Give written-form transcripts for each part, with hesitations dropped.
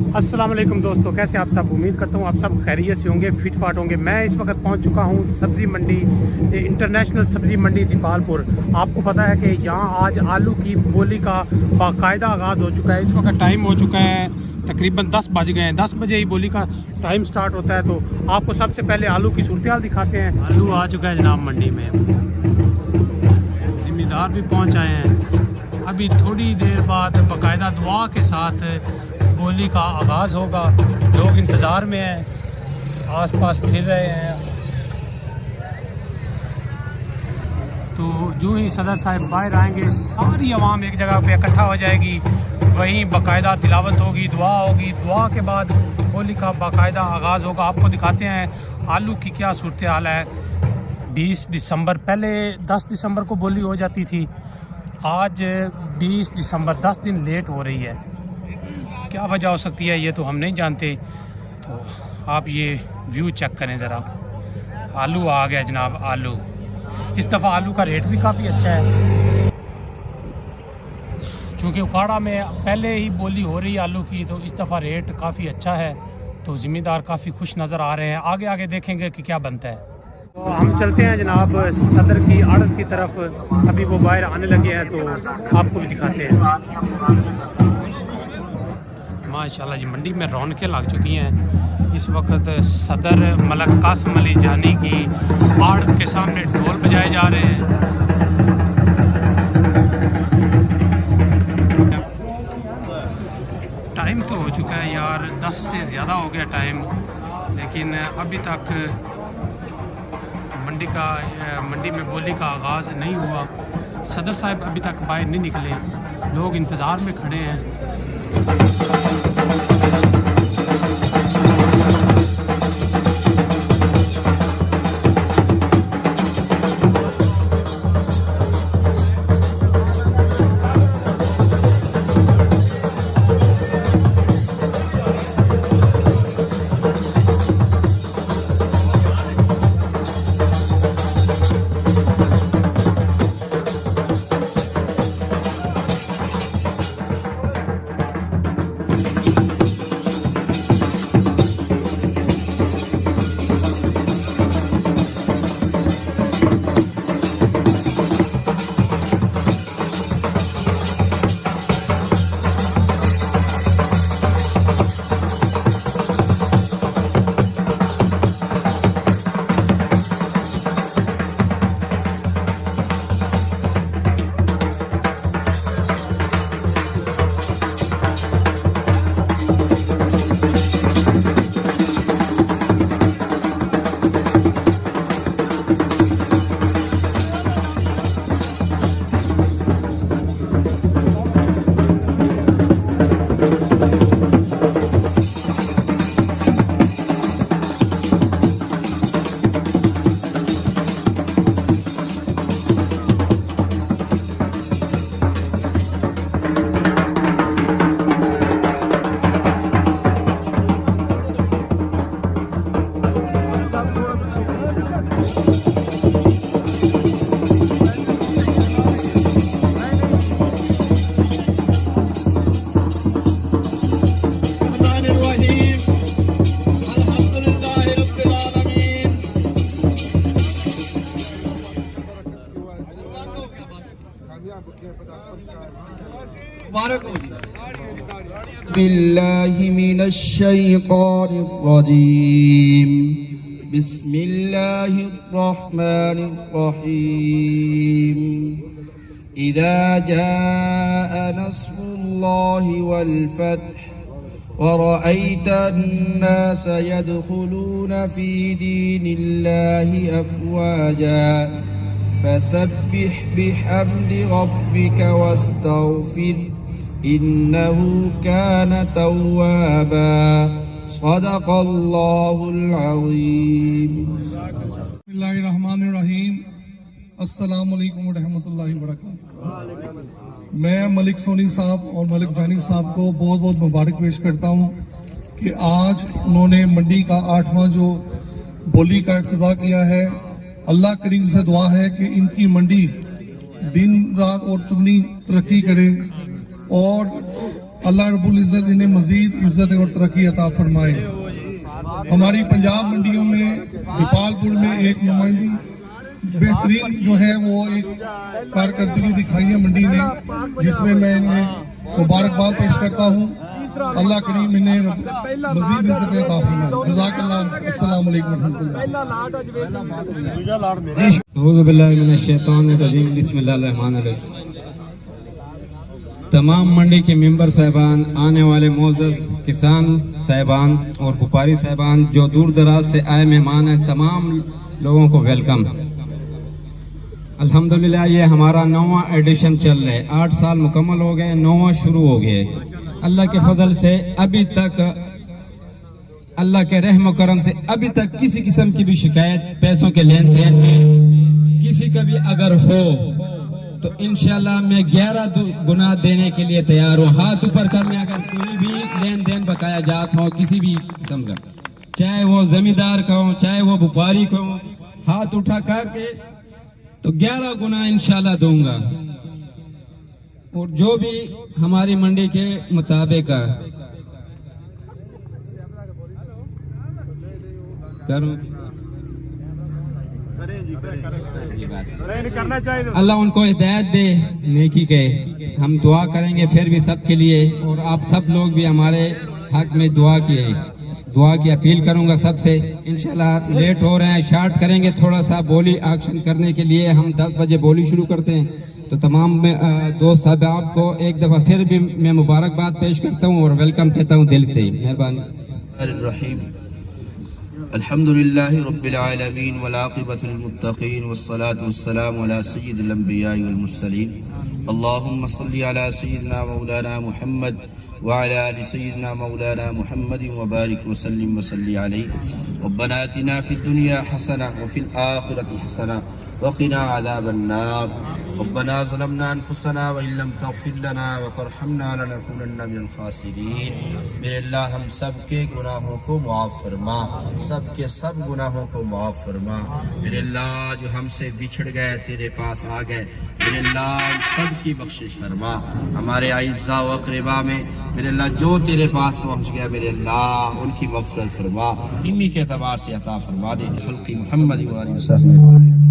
अस्सलाम वालेकुम दोस्तों, कैसे आप सब। उम्मीद करता हूँ आप सब खैरियत से होंगे, फिट फाट होंगे। मैं इस वक्त पहुँच चुका हूँ सब्ज़ी मंडी, इंटरनेशनल सब्ज़ी मंडी दीपालपुर। आपको पता है कि यहाँ आज आलू की बोली का बाकायदा आगाज़ हो चुका है। इस वक्त टाइम हो चुका है तकरीबन 10 बज गए हैं। 10 बजे ही बोली का टाइम स्टार्ट होता है। तो आपको सबसे पहले आलू की सूरत हाल दिखाते हैं। आलू आ चुका है जनाब मंडी में, ज़िम्मेदार भी पहुँच आए हैं। अभी थोड़ी देर बाद बाकायदा दुआ के साथ बोली का आगाज़ होगा। लोग इंतज़ार में हैं, आसपास फिर रहे हैं। तो जो ही सदर साहब बाहर आएंगे, सारी आवाम एक जगह पे इकट्ठा हो जाएगी। वहीं बाकायदा तिलावत होगी, दुआ होगी। दुआ के बाद बोली का बाकायदा आगाज़ होगा। आपको दिखाते हैं आलू की क्या सूरत हाल है। 20 दिसंबर, पहले 10 दिसंबर को बोली हो जाती थी, आज 20 दिसंबर, 10 दिन लेट हो रही है। क्या वजह हो सकती है ये तो हम नहीं जानते। तो आप ये व्यू चेक करें ज़रा। आलू आ गया जनाब, आलू। इस दफ़ा आलू का रेट भी काफ़ी अच्छा है, चूँकि उकाड़ा में पहले ही बोली हो रही आलू की, तो इस दफ़ा रेट काफ़ी अच्छा है। तो ज़िम्मेदार काफ़ी खुश नज़र आ रहे हैं। आगे आगे देखेंगे कि क्या बनता है। तो हम चलते हैं जनाब सदर की आड़त की तरफ। अभी वो बाहर आने लगे हैं तो आपको भी दिखाते हैं। माशाल्लाह जी, मंडी में रौनकें लग चुकी हैं। इस वक्त सदर मलक कासिम अली जानी की आड़त के सामने ढोल बजाए जा रहे हैं। टाइम तो हो चुका है यार, 10 से ज़्यादा हो गया टाइम, लेकिन अभी तक मंडी में बोली का आगाज़ नहीं हुआ। सदर साहब अभी तक बाहर नहीं निकले, लोग इंतज़ार में खड़े हैं। बिल्लाहि मिनश शैतानिर रजीम। बिस्मिल्लाहिर रहमानिर रहीम। इज़ा जाअ नस्रुल्लाहि वल फत्ह वरअयत अन्नास यदखुलून फी दीनिल्लाहि अफ़वाजा फसब्बिह बिहम्दि रब्बिका वस्तगफिर इन्नहु कान तव्वाबा। सदक़ल्लाहुल अज़ीम। बिस्मिल्लाहिर्रहमानिर्रहीम। अस्सलामु अलैकुम रहमतुल्लाहि व बरकातहू। मैं मलिक सोनी साहब और मलिक जानी साहब को बहुत बहुत मुबारक पेश करता हूँ कि आज उन्होंने मंडी का 8वां जो बोली का इफ्तिताह किया है। अल्लाह करीम से दुआ है कि इनकी मंडी दिन रात और चुगनी तरक्की करे और अल्लाह रब्बुल इज़्ज़त इन्हें मजीद इज्जत और तरक्की अता फरमाए। हमारी पंजाब मंडियों में गोपालपुर में एक नुमाइंदी बेहतरीन जो है वो एक कारकर्दगी दिखाई है मंडी ने, जिसमें मैं इन्हें मुबारकबाद पेश करता हूँ। अल्लाह करीम इन्हें मजीद इज्जत अता फरमाए। जज़ाकल्लाह। अस्सलाम वालेकुम रहमतुल्लाह। औज़ु बिल्लाहि मिनश शैतानिर रजीम। बिस्मिल्लाहिर रहमानिर रहीम। तमाम मंडी के मेंबर साहबान, आने वाले मोअज़्ज़ज़ किसान साहबान और व्यापारी साहबान जो दूर दराज से आए मेहमान हैं, तमाम लोगों को वेलकम। अल्हम्दुलिल्लाह ये हमारा 9वां एडिशन चल रहा है। 8 साल मुकम्मल हो गए, 9वां शुरू हो गया। अल्लाह के फजल से अभी तक, अल्लाह के रहम करम से अभी तक किसी किस्म की भी शिकायत, पैसों के लेन देन किसी का भी अगर हो तो इंशाल्लाह मैं 11 गुना देने के लिए तैयार हूँ। हाथ ऊपर कर में अगर कोई भी लेन देन बकाया जात हो किसी भी किस्म का, चाहे वो जमींदार का हो चाहे वो व्यापारी का हो, हाथ उठा करके तो 11 गुना इंशाल्लाह दूंगा। और जो भी हमारी मंडी के मुताबिक करूं अल्लाह उनको हिदायत दे नेकी के। हम दुआ करेंगे फिर भी सबके लिए, और आप सब लोग भी हमारे हक में दुआ की अपील करूंगा सबसे। इंशाल्लाह लेट हो रहे हैं, शार्ट करेंगे थोड़ा सा बोली एक्शन करने के लिए। हम 10 बजे बोली शुरू करते हैं, तो तमाम दोस्त साहब आपको एक दफा फिर भी मैं मुबारकबाद पेश करता हूँ और वेलकम कहता हूँ दिल से। मेहरबानी। अल्हम्दुलिल्लाहि रब्बिल आलमीन वल आक़िबतुल मुत्तक़ीन वस्सलातु वस्सलामु अला सय्यिदिल अंबियाइ वल मुरसलीन। अल्लाहुम्मा सल्लि अला सय्यिदिना मौलाना मुहम्मद व अला आलि सय्यिदिना मौलाना मुहम्मद व बारिक व सल्लिम व सल्लि अलैहि। रब्बना आतिना फिद दुनिया हसना व फिल आखिरति हसना वक़िना अज़ाबन्नार। रब्बना ज़लमना अनफुसना व इल्लम तग़फिर लना व तरहमना लनकुनन्ना मिनल ख़ासिरीन। मेरे अल्लाह हम सब के गुनाहों को मुआफ़ फरमा, सब के सब गुनाहों को मुआफ़ फरमा। मेरे अल्लाह जो हमसे बिछड़ गए तेरे पास आ गए, मेरे अल्लाह सब की बख्शिश फरमा। हमारे आइज़ा व अक़रबा में मेरे अल्लाह जो तेरे पास पहुँच गया, मेरे अल्लाह उनकी मग़फ़िरत फरमा, इन्हीं के एतबार से अता फरमा दे। खल्क़ी मुहम्मद व आलिहि वसल्लम।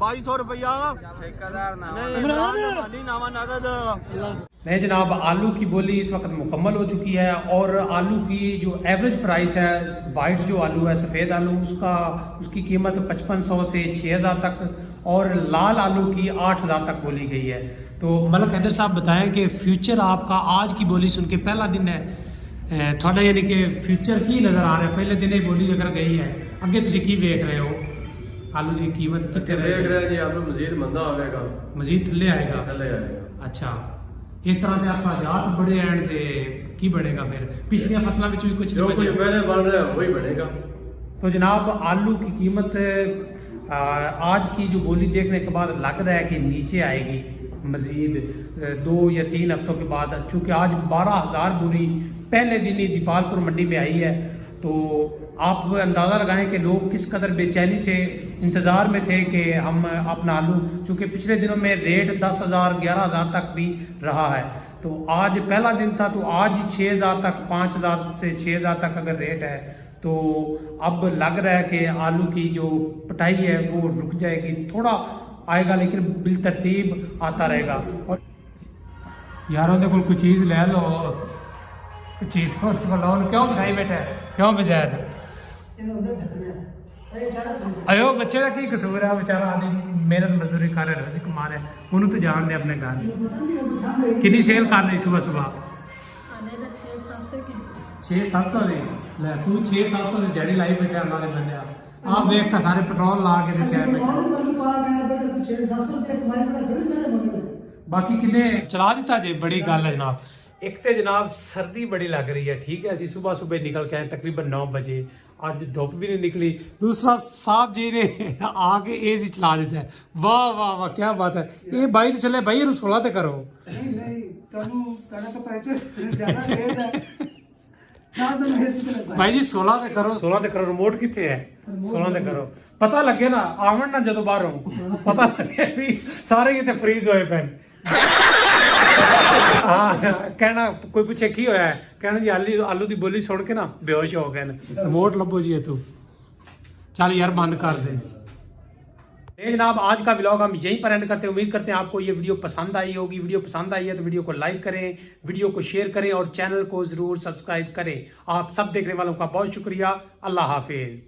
₹2200 ठेकेदार नामा नगद नहीं जनाब, आलू की बोली इस वक्त मुकम्मल हो चुकी है और आलू की जो एवरेज प्राइस है, वाइट जो आलू है, सफ़ेद आलू, उसकी कीमत 5500 से 6000 तक और लाल आलू की 8000 तक बोली गई है। तो मलक हैदर साहब बताएं कि फ्यूचर आपका आज की बोली सुन के पहला दिन है थोड़ा यानी कि फ्यूचर की नज़र आ रहा है? पहले दिन ही बोली अगर गई है, अगे तुम की देख रहे हो? आलू की कीमत कितने रहेगी? आलू मजीद मंदा आएगा, मजीद थले आएगा। अच्छा, इस तरह के अखराजात बड़े हैं ते की बनेगा फिर? पिछली फसलों में भी कुछ जो कुछ पहले बन रहा है वही बनेगा। तो जनाब आलू की कीमत आज की जो बोली देखने के बाद लग रहा है कि नीचे आएगी मजीद 2 या 3 हफ्तों के बाद, चूँकि आज 12000 बोरी पहले दिन ही दीपालपुर मंडी में आई है। तो आप अंदाज़ा लगाएं कि लोग किस कदर बेचैनी से इंतज़ार में थे कि हम अपना आलू, चूँकि पिछले दिनों में रेट 10,000 11,000 तक भी रहा है, तो आज पहला दिन था, तो आज ही 6,000 तक, 5,000 से 6,000 तक अगर रेट है तो अब लग रहा है कि आलू की जो पटाई है वो रुक जाएगी, थोड़ा आएगा लेकिन बिल तरतीब आता रहेगा। और यारों ने कोई चीज़ ले लो, कुछ चीज़ को क्यों बिठाई बैठा है, क्यों बजैद अयो बच्चे का की कसूर है? बेचारा आदि मेहनत मजदूरी कर रहे, रोजी कमा रहे, उन्होंने तो जान दे अपने घर। कितनी सेल कर रही सुबह सुबह? 600-700 दी ले तू 600-700 दी जड़ी लाई बैठे अल्लाह दे बंदे आप देख का सारे पेट्रोल ला के देखा बाकी किन्ने चला दिता जे। बड़ी गल है जनाब, एक तो जनाब सर्दी बड़ी लग रही है, ठीक है, असी सुबह सुबह निकल के आए तकरीबन 9 बजे, आज धुप भी नहीं निकली। दूसरा साहब जी ने आके एसी चला देता है, वाह वाह वाह क्या बात है। ये भाई तो चले भाई 16 तो करो। भाई जी 16 ते करो, 16 ते करो। रिमोट कितने है? 16 ते करो, पता लगे ना आवन ना जो बाहर हो, पता लगे भी सारे इतने फ्रीज होए पैन। हाँ कहना कोई पूछे की होया है, कहना जी आलू दी बोली सुन के ना बेहोश हो गए। रिमोट लभो जी तू, चल यार बंद कर दे। जनाब आज का व्लॉग हम यहीं पर एंड करते हैं। उम्मीद करते हैं आपको ये वीडियो पसंद आई होगी। वीडियो पसंद आई है तो वीडियो को लाइक करें, वीडियो को शेयर करें और चैनल को जरूर सब्सक्राइब करें। आप सब देखने वालों का बहुत शुक्रिया। अल्लाह हाफिज।